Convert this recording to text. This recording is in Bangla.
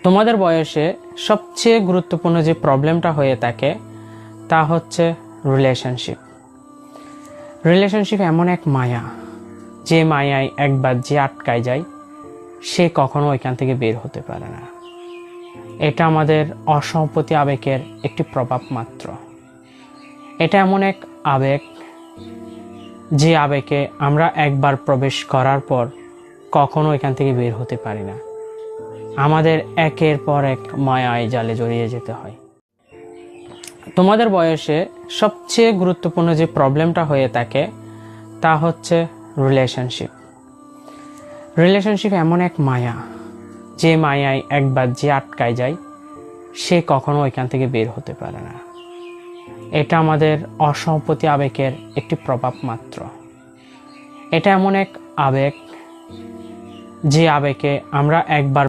তোমাদের বয়সে সবচেয়ে গুরুত্বপূর্ণ যে প্রবলেমটা হয়ে থাকে তা হচ্ছে রিলেশনশিপ এমন এক মায়া, যে মায়ায় একবার যে আটকায় যায় সে কখনো ওইখান থেকে বের হতে পারে না। এটা আমাদের অসম্প্রতি আবেগের একটি প্রভাব মাত্র। এটা এমন এক আবেগ যে আবেগে আমরা একবার প্রবেশ করার পর কখনো এখান থেকে বের হতে পারি না। আমাদের একের পর এক মায়ায় জালে জড়িয়ে যেতে হয়। তোমাদের বয়সে সবচেয়ে গুরুত্বপূর্ণ যে প্রবলেমটা হয়ে থাকে তা হচ্ছে রিলেশনশিপ এমন এক মায়া, যে মায়ায় একবার যে আটকায় যায় সে কখনো ওইখান থেকে বের হতে পারে না। এটা আমাদের অসম্প্রতি আবেগের একটি প্রভাব মাত্র। এটা এমন এক আবেগ যে আবেগে আমরা একবার